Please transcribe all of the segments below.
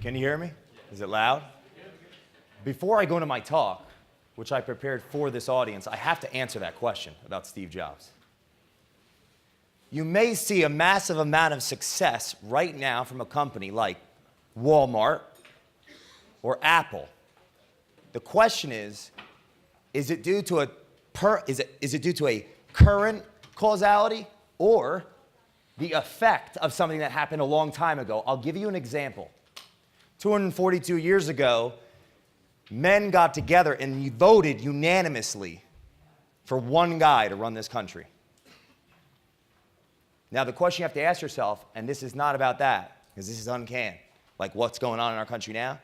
Can you hear me? Is it loud? Before I go into my talk, which I prepared for this audience, I have to answer that question about Steve Jobs. You may see a massive amount of success right now from a company like Walmart or Apple. The question is it due to a current causality or the effect of something that happened a long time ago? I'll give you an example. 242 years ago, men got together and voted unanimously for one guy to run this country. Now, the question you have to ask yourself, and this is not about that, because this is uncanny, like what's going on in our country now,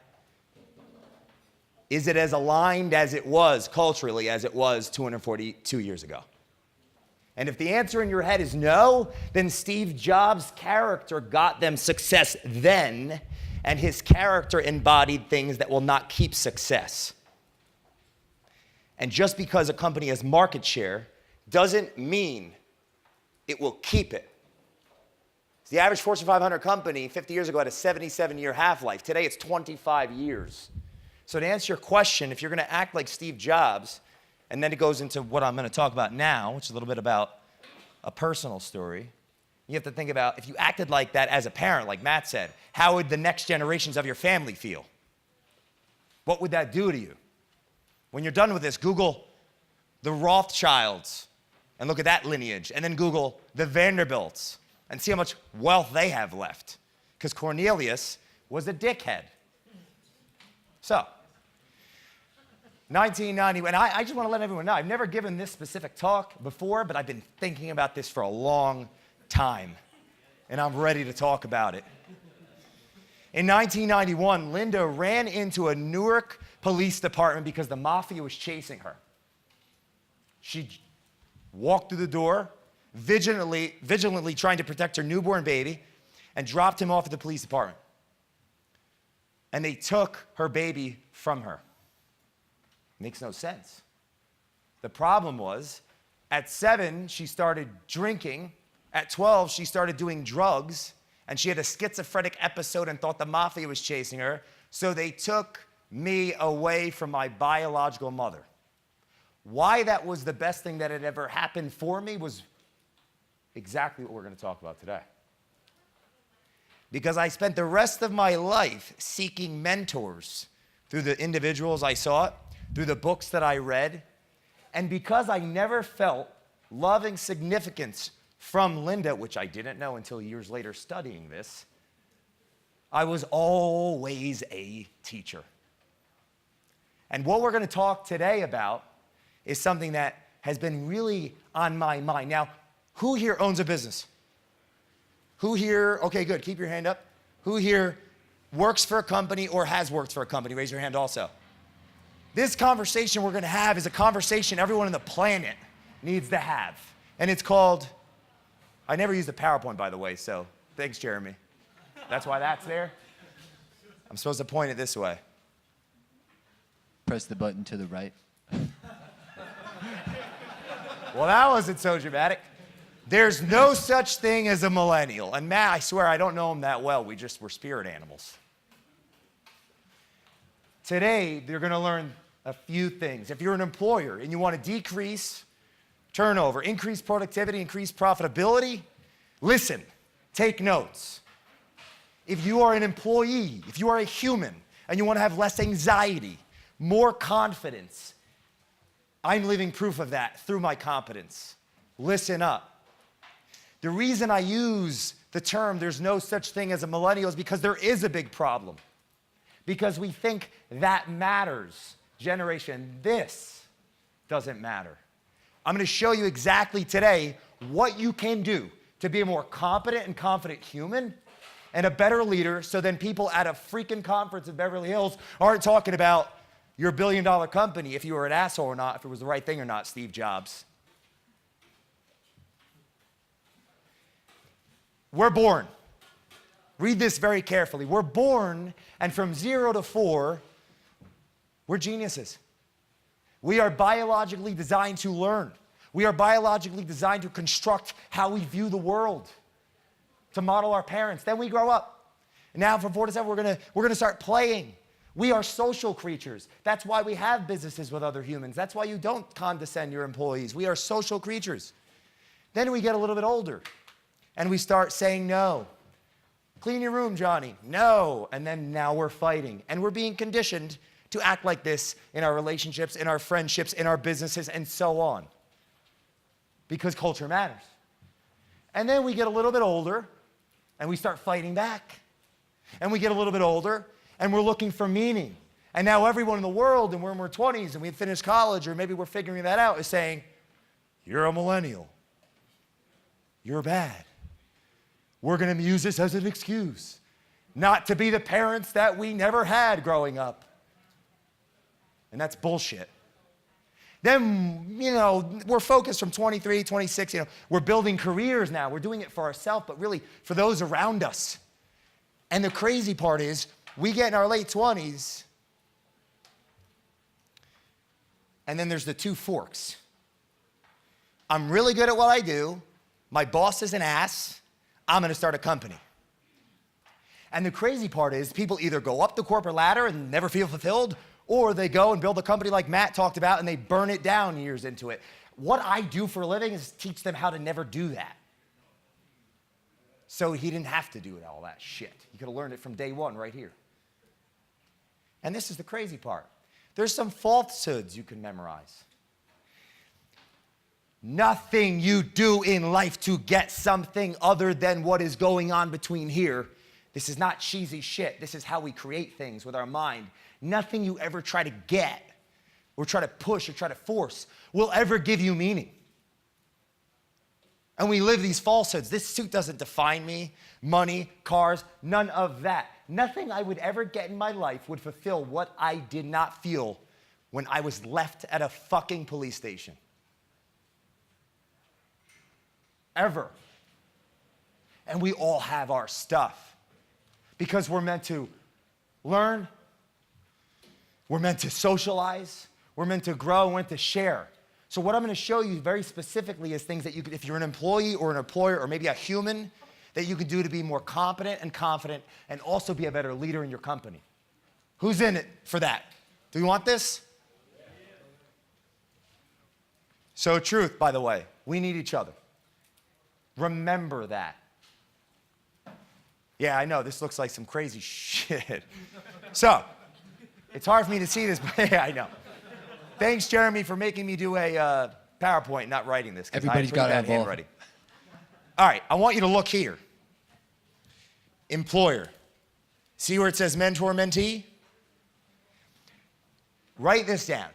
is it as aligned as it was culturally as it was 242 years ago? And if the answer in your head is no, then Steve Jobs' character got them success then, and his character embodied things that will not keep success. And just because a company has market share doesn't mean it will keep it. The average Fortune 500 company 50 years ago had a 77-year half-life. Today it's 25 years. So to answer your question, if you're going to act like Steve Jobs, and then it goes into what I'm going to talk about now, which is a little bit about a personal story, you have to think about if you acted like that as a parent, like Matt said, how would the next generations of your family feel? What would that do to you? When you're done with this, Google the Rothschilds and look at that lineage, and then Google the Vanderbilts and see how much wealth they have left. Because Cornelius was a dickhead. So, 1990, and I just want to let everyone know, I've never given this specific talk before, but I've been thinking about this for a long time, and I'm ready to talk about it. In 1991, Linda ran into a Newark police department because the mafia was chasing her. She walked through the door, vigilantly trying to protect her newborn baby, and dropped him off at the police department. And they took her baby from her. Makes no sense. The problem was, at 7, she started drinking. At 12, she started doing drugs, and she had a schizophrenic episode and thought the mafia was chasing her, so they took me away from my biological mother. Why that was the best thing that had ever happened for me was exactly what we're going to talk about today. Because I spent the rest of my life seeking mentors through the individuals I sought, through the books that I read, and because I never felt loving significance from Linda, which I didn't know until years later studying this, I was always a teacher. And what we're going to talk today about is something that has been really on my mind. Now, who here owns a business? Who here, okay, good, keep your hand up. Who here works for a company or has worked for a company? Raise your hand also. This conversation we're going to have is a conversation everyone on the planet needs to have. And it's called, I never used a PowerPoint, by the way, so thanks, Jeremy. That's why that's there. I'm supposed to point it this way. Press the button to the right. Well, that wasn't so dramatic. There's no such thing as a millennial. And Matt, I swear, I don't know him that well. We're spirit animals. Today, you're going to learn a few things. If you're an employer and you want to decrease turnover, increase productivity, increase profitability, listen, take notes. If you are an employee, if you are a human, and you want to have less anxiety, more confidence, I'm living proof of that through my competence. Listen up. The reason I use the term there's no such thing as a millennial is because there is a big problem. Because we think that matters. Generation, this doesn't matter. I'm going to show you exactly today what you can do to be a more competent and confident human and a better leader, so then people at a freaking conference in Beverly Hills aren't talking about your billion-dollar company, if you were an asshole or not, if it was the right thing or not, Steve Jobs. We're born. Read this very carefully. We're born, and from 0 to 4, we're geniuses. We are biologically designed to learn. We are biologically designed to construct how we view the world, to model our parents. Then we grow up. And now from 4 to 7, we're gonna start playing. We are social creatures. That's why we have businesses with other humans. That's why you don't condescend your employees. We are social creatures. Then we get a little bit older and we start saying no. Clean your room, Johnny. No. And then now we're fighting. And we're being conditioned to act like this in our relationships, in our friendships, in our businesses, and so on. Because culture matters. And then we get a little bit older and we start fighting back. And we get a little bit older and we're looking for meaning. And now everyone in the world, and we're in our 20s and we've finished college, or maybe we're figuring that out, is saying, you're a millennial. You're bad. We're going to use this as an excuse not to be the parents that we never had growing up. And that's bullshit. Then, we're focused from 23, 26, we're building careers now. We're doing it for ourselves, but really for those around us. And the crazy part is, we get in our late 20s, and then there's the two forks. I'm really good at what I do. My boss is an ass. I'm going to start a company. And the crazy part is people either go up the corporate ladder and never feel fulfilled, or they go and build a company like Matt talked about and they burn it down years into it. What I do for a living is teach them how to never do that. So he didn't have to do all that shit. He could have learned it from day one right here. And this is the crazy part. There's some falsehoods you can memorize. Nothing you do in life to get something other than what is going on between here. This is not cheesy shit. This is how we create things with our mind. Nothing you ever try to get or try to push or try to force will ever give you meaning. And we live these falsehoods. This suit doesn't define me. Money, cars, none of that. Nothing I would ever get in my life would fulfill what I did not feel when I was left at a fucking police station. Ever. And we all have our stuff because we're meant to learn, we're meant to socialize, we're meant to grow, we're meant to share. So what I'm going to show you very specifically is things that you could, if you're an employee or an employer or maybe a human, that you can do to be more competent and confident and also be a better leader in your company. Who's in it for that? Do you want this? So truth, by the way, we need each other. Remember that. Yeah, I know, this looks like some crazy shit. So, it's hard for me to see this, but yeah, I know. Thanks, Jeremy, for making me do a PowerPoint, not writing this. Everybody's got to have handwriting. All right, I want you to look here. Employer. See where it says mentor, mentee? Write this down.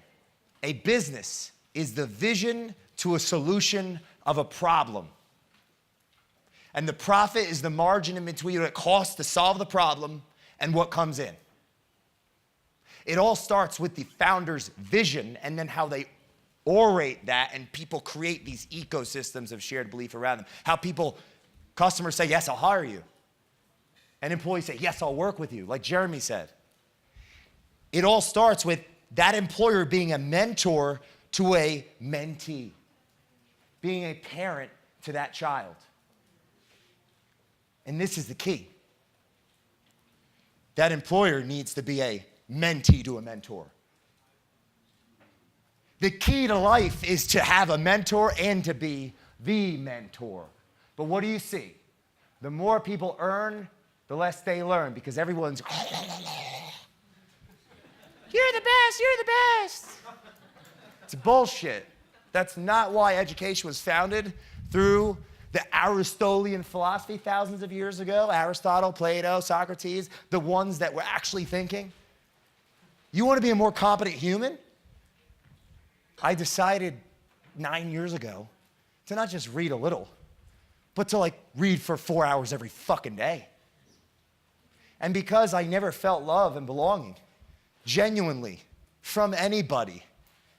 A business is the vision to a solution of a problem. And the profit is the margin in between what it costs to solve the problem and what comes in. It all starts with the founder's vision and then how they orate that, and people create these ecosystems of shared belief around them. How customers say, yes, I'll hire you. And employees say, yes, I'll work with you, like Jeremy said. It all starts with that employer being a mentor to a mentee, being a parent to that child. And this is the key. That employer needs to be a mentee to a mentor. The key to life is to have a mentor and to be the mentor. But what do you see? The more people earn, the less they learn, because everyone's, you're the best, you're the best. It's bullshit. That's not why education was founded through the Aristotelian philosophy thousands of years ago. Aristotle, Plato, Socrates, the ones that were actually thinking. You want to be a more competent human? I decided 9 years ago to not just read a little, but to read for 4 hours every fucking day. And because I never felt love and belonging, genuinely, from anybody,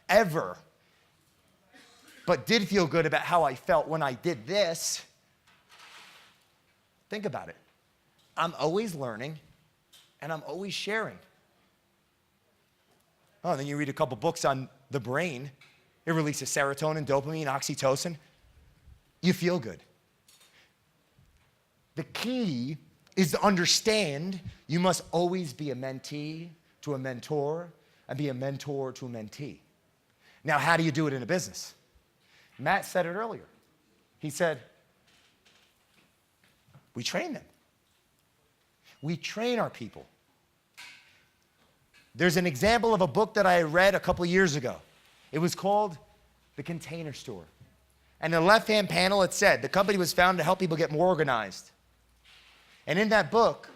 ever, but did feel good about how I felt when I did this, think about it. I'm always learning, and I'm always sharing. Oh, and then you read a couple books on the brain. It releases serotonin, dopamine, oxytocin. You feel good. The key is to understand you must always be a mentee to a mentor and be a mentor to a mentee. Now, how do you do it in a business? Matt said it earlier. He said, we train them. We train our people. There's an example of a book that I read a couple years ago. It was called The Container Store. And in the left-hand panel, it said, the company was founded to help people get more organized. And in that book,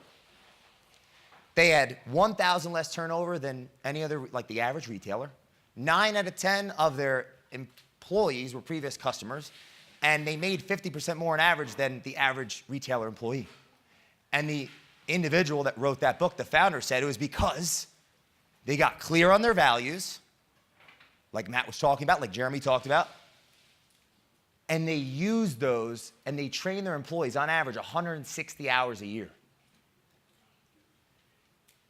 they had 1,000 less turnover than any other, like the average retailer. 9 out of 10 of their employees were previous customers, and they made 50% more on average than the average retailer employee. And the individual that wrote that book, the founder, said it was because they got clear on their values, like Matt was talking about, like Jeremy talked about, and they used those and they trained their employees on average 160 hours a year.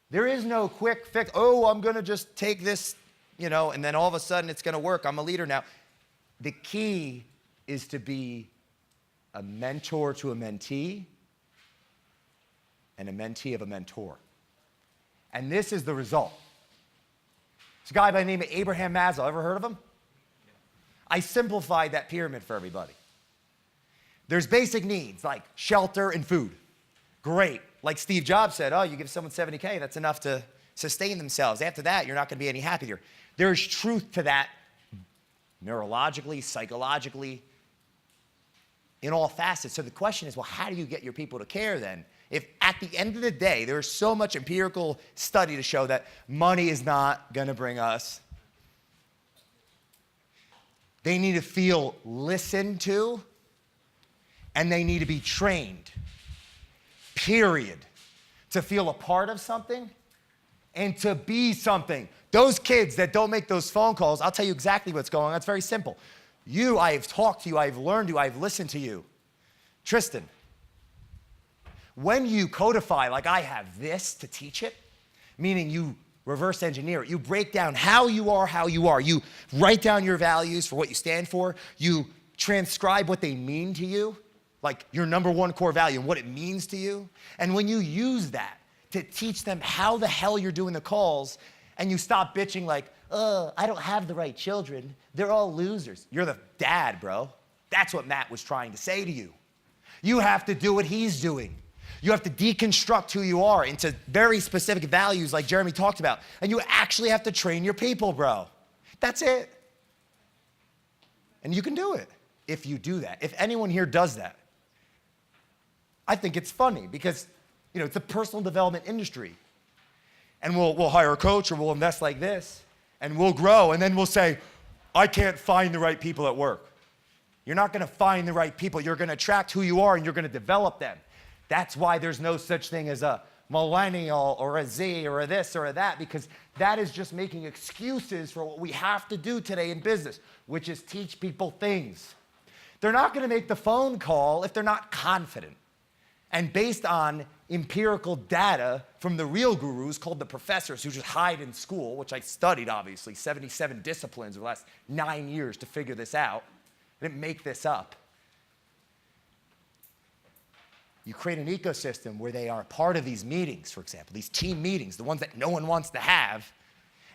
There is no quick fix, oh, I'm gonna just take this, and then all of a sudden it's gonna work, I'm a leader now. The key is to be a mentor to a mentee and a mentee of a mentor. And this is the result. It's a guy by the name of Abraham Maslow. Ever heard of him? I simplified that pyramid for everybody. There's basic needs like shelter and food. Great. Like Steve Jobs said, oh, you give someone 70K, that's enough to sustain themselves. After that, you're not going to be any happier. There's truth to that neurologically, psychologically, in all facets. So the question is, well, how do you get your people to care then? If at the end of the day, there's so much empirical study to show that money is not going to bring us. They need to feel listened to, and they need to be trained, period, to feel a part of something and to be something. Those kids that don't make those phone calls, I'll tell you exactly what's going on. It's very simple. I've talked to you, I've learned you, I've listened to you. Tristan, when you codify, like I have this to teach it, meaning you reverse engineer it, you break down how you are, you write down your values for what you stand for, you transcribe what they mean to you, like your number one core value and what it means to you, and when you use that to teach them how the hell you're doing the calls, and you stop bitching like, I don't have the right children, they're all losers. You're the dad, bro. That's what Matt was trying to say to you. You have to do what he's doing. You have to deconstruct who you are into very specific values like Jeremy talked about. And you actually have to train your people, bro. That's it. And you can do it if you do that. If anyone here does that. I think it's funny because, it's a personal development industry. And we'll hire a coach or we'll invest like this and we'll grow and then we'll say, I can't find the right people at work. You're not gonna find the right people. You're gonna attract who you are and you're gonna develop them. That's why there's no such thing as a millennial or a Z or a this or a that, because that is just making excuses for what we have to do today in business, which is teach people things. They're not gonna make the phone call if they're not confident. And based on empirical data from the real gurus called the professors who just hide in school, which I studied obviously, 77 disciplines over the last 9 years to figure this out. I didn't make this up. You create an ecosystem where they are part of these meetings, for example, these team meetings, the ones that no one wants to have,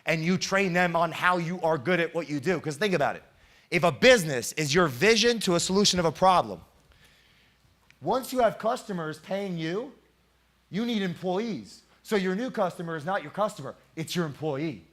and you train them on how you are good at what you do. Because think about it. If a business is your vision to a solution of a problem, once you have customers paying you, you need employees. So your new customer is not your customer, it's your employee.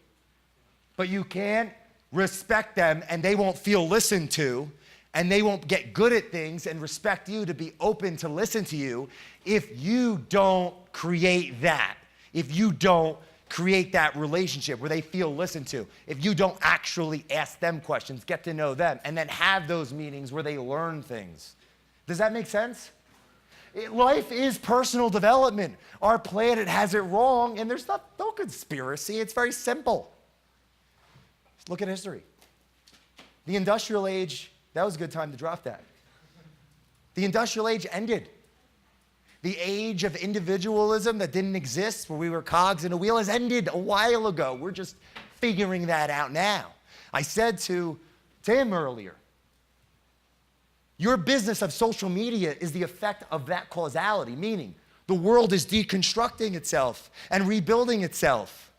But you can't respect them and they won't feel listened to and they won't get good at things and respect you to be open to listen to you if you don't create that. If you don't create that relationship where they feel listened to. If you don't actually ask them questions, get to know them, and then have those meetings where they learn things. Does that make sense? Life is personal development. Our planet has it wrong, and there's no conspiracy. It's very simple. Just look at history. The industrial age, that was a good time to drop that. The industrial age ended. The age of individualism that didn't exist, where we were cogs in a wheel, has ended a while ago. We're just figuring that out now. I said to Tim earlier, your business of social media is the effect of that causality, meaning The world is deconstructing itself and rebuilding itself.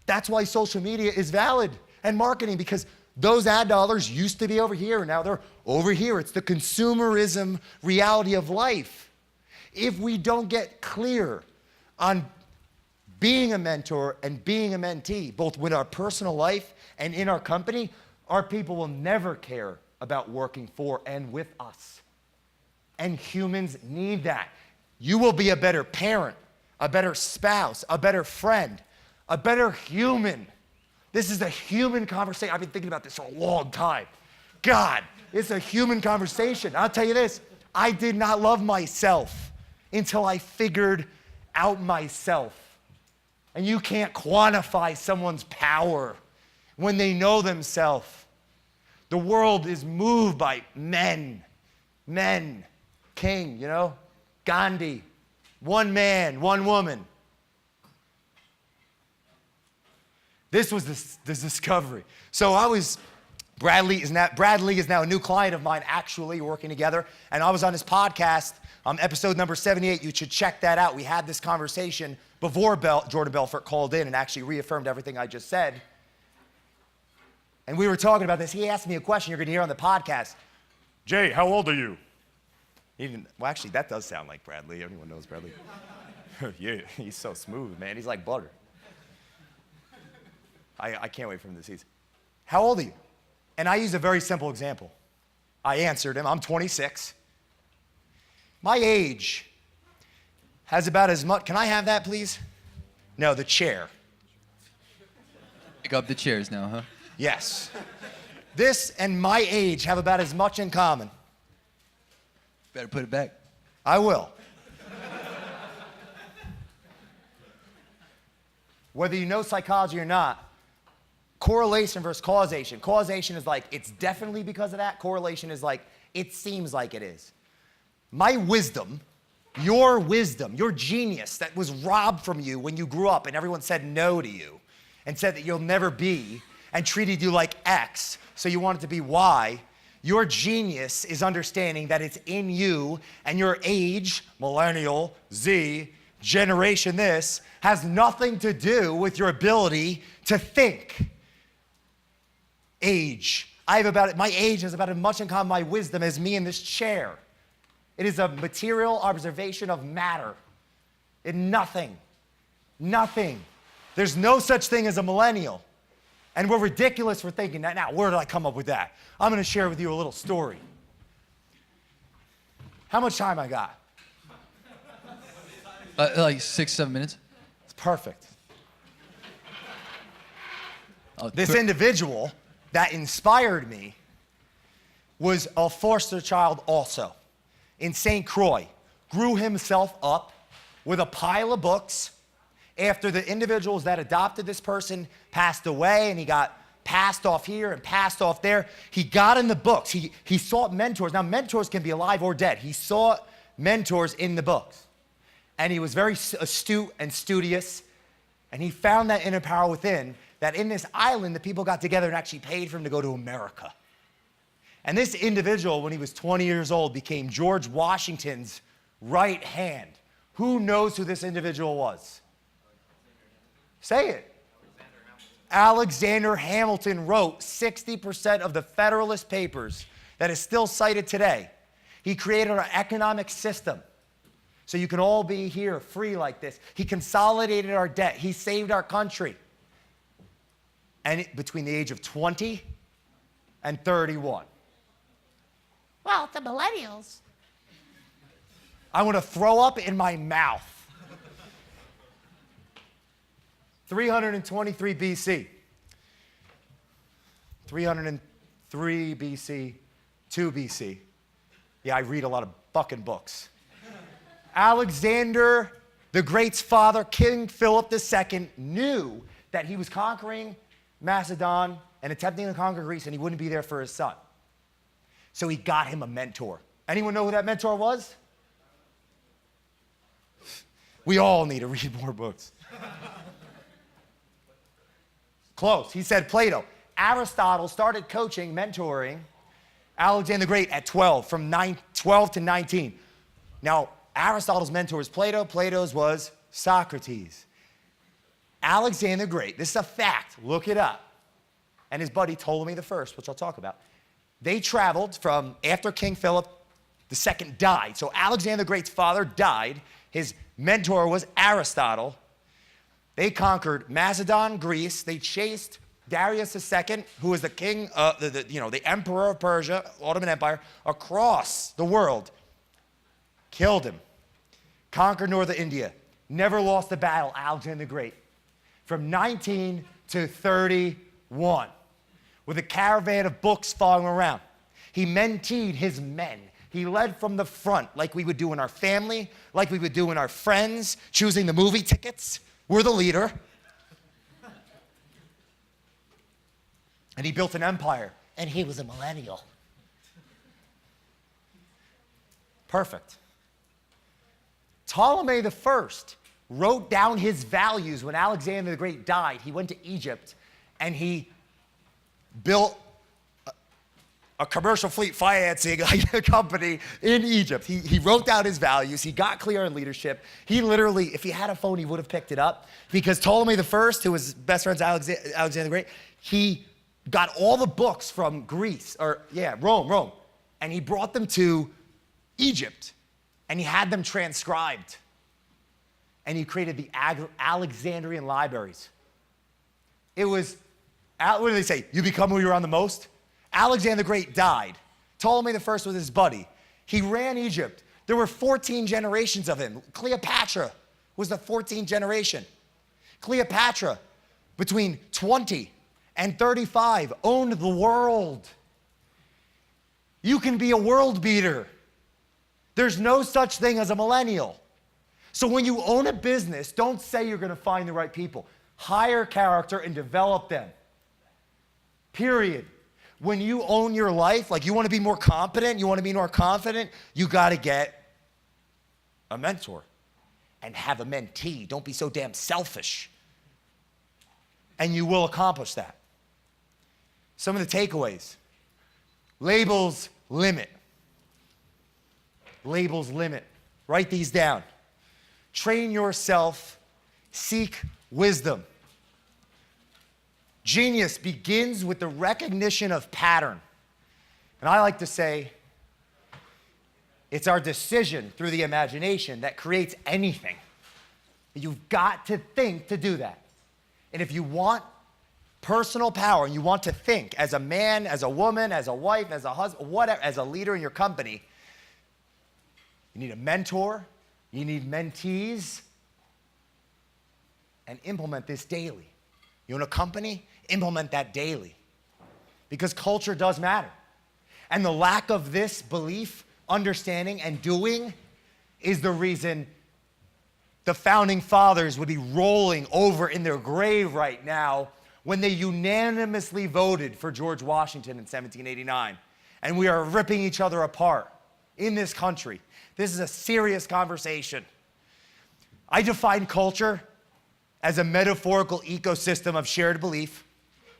That's why social media is valid and marketing, because those ad dollars used to be over here, and now they're over here. It's the consumerism reality of life. If we don't get clear on being a mentor and being a mentee, both with our personal life and in our company, our people will never care about working for and with us. And humans need that. You will be a better parent, a better spouse, a better friend, a better human. This is a human conversation. I've been thinking about this for a long time. God, it's a human conversation. I'll tell you this, I did not love myself until I figured out myself. And you can't quantify someone's power when they know themselves. The world is moved by men, king, Gandhi, one man, one woman. This was the discovery. So Bradley is now a new client of mine, actually, working together. And I was on his podcast, episode number 78. You should check that out. We had this conversation before Jordan Belfort called in and actually reaffirmed everything I just said. And we were talking about this. He asked me a question you're going to hear on the podcast. Jay, how old are you? Well, actually, that does sound like Bradley. Everyone knows Bradley. Yeah, he's so smooth, man. He's like butter. I can't wait for him to see this. How old are you? And I used a very simple example. I answered him, I'm 26. My age has about as much, can I have that, please? No, the chair. Pick up the chairs now, huh? Yes. This and my age have about as much in common. Better put it back. I will. Whether you know psychology or not, correlation versus causation. Causation is like, it's definitely because of that. Correlation is like, it seems like it is. My wisdom, your genius that was robbed from you when you grew up and everyone said no to you and said that you'll never be and treated you like X, so you wanted to be Y, your genius is understanding that it's in you, and your age, millennial, Z, generation this, has nothing to do with your ability to think. Age. My age has about as much in common with my wisdom as me in this chair. It is a material observation of matter. Nothing. There's no such thing as a millennial. And we're ridiculous for thinking that. Now, where did I come up with that? I'm going to share with you a little story. How much time I got? Like 6-7 minutes. It's perfect. This individual that inspired me was a foster child also in St. Croix. Grew himself up with a pile of books after the individuals that adopted this person passed away, and he got passed off here and passed off there. He got in the books. He sought mentors. Now, mentors can be alive or dead. He sought mentors in the books. And he was very astute and studious, and he found that inner power within, that in this island, the people got together and actually paid for him to go to America. And this individual, when he was 20 years old, became George Washington's right hand. Who knows who this individual was? Say it. Alexander Hamilton wrote 60% of the Federalist Papers that is still cited today. He created our economic system so you can all be here free like this. He consolidated our debt. He saved our country. And between the age of 20 and 31. Well, the millennials. I want to throw up in my mouth. 323 BC. 303 BC, 2 BC. Yeah, I read a lot of fucking books. Alexander the Great's father, King Philip II, knew that he was conquering Macedon and attempting to conquer Greece, and he wouldn't be there for his son. So he got him a mentor. Anyone know who that mentor was? We all need to read more books. Close. He said Plato. Aristotle started coaching, mentoring Alexander the Great at 12, from 12 to 19. Now, Aristotle's mentor was Plato. Plato's was Socrates. Alexander the Great, this is a fact, look it up, and his buddy Ptolemy the First, which I'll talk about, they traveled from after King Philip II died. So Alexander the Great's father died. His mentor was Aristotle. They conquered Macedon, Greece. They chased Darius II, who was the king, the emperor of Persia, Ottoman Empire, across the world. Killed him. Conquered northern India. Never lost a battle, Alexander the Great. From 19 to 31, with a caravan of books following around. He mentored his men. He led from the front, like we would do in our family, like we would do in our friends, choosing the movie tickets. We're the leader. And he built an empire, and he was a millennial. Perfect. Ptolemy the First wrote down his values when Alexander the Great died. He went to Egypt, and he built a commercial fleet financing company in Egypt. He wrote down his values. He got clear on leadership. He literally, if he had a phone, he would have picked it up, because Ptolemy the First, who was best friends with Alexander the Great, he got all the books from Rome, and he brought them to Egypt, and he had them transcribed, and he created the Alexandrian libraries. It was, what do they say? You become who you're around the most? Alexander the Great died. Ptolemy the First was his buddy. He ran Egypt. There were 14 generations of him. Cleopatra was the 14th generation. Cleopatra, between 20 and 35, owned the world. You can be a world beater. There's no such thing as a millennial. So when you own a business, don't say you're going to find the right people. Hire character and develop them. Period. When you own your life, like you want to be more competent, you want to be more confident, you got to get a mentor and have a mentee. Don't be so damn selfish. And you will accomplish that. Some of the takeaways. Labels limit. Labels limit. Write these down. Train yourself. Seek wisdom. Genius begins with the recognition of pattern. And I like to say, it's our decision through the imagination that creates anything. You've got to think to do that. And if you want personal power and you want to think as a man, as a woman, as a wife, as a husband, whatever, as a leader in your company, you need a mentor, you need mentees, and implement this daily. You own a company? Implement that daily. Because culture does matter. And the lack of this belief, understanding, and doing is the reason the founding fathers would be rolling over in their grave right now when they unanimously voted for George Washington in 1789. And we are ripping each other apart in this country. This is a serious conversation. I define culture as a metaphorical ecosystem of shared belief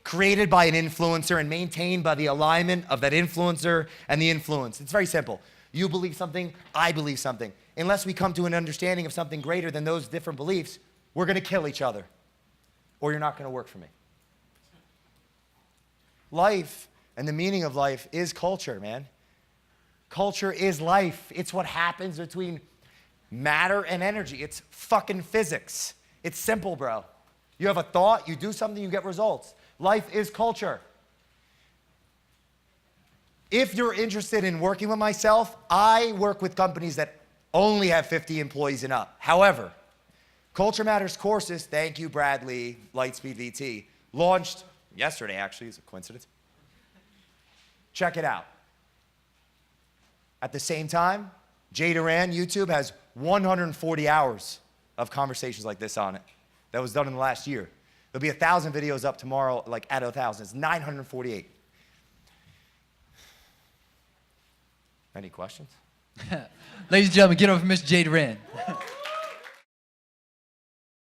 created by an influencer and maintained by the alignment of that influencer and the influence. It's very simple. You believe something, I believe something. Unless we come to an understanding of something greater than those different beliefs, we're going to kill each other, or you're not going to work for me. Life and the meaning of life is culture, man. Culture is life. It's what happens between matter and energy. It's fucking physics. It's simple, bro. You have a thought, you do something, you get results. Life is culture. If you're interested in working with myself, I work with companies that only have 50 employees and up. However, Culture Matters courses, thank you, Bradley, Lightspeed VT, launched yesterday, actually, it's a coincidence. Check it out. At the same time, Doran, YouTube, has 140 hours of conversations like this on it. That was done in the last year. There'll be 1,000 videos up tomorrow, like at 1,000. It's 948. Any questions? Ladies and gentlemen, get over Mr. Doran.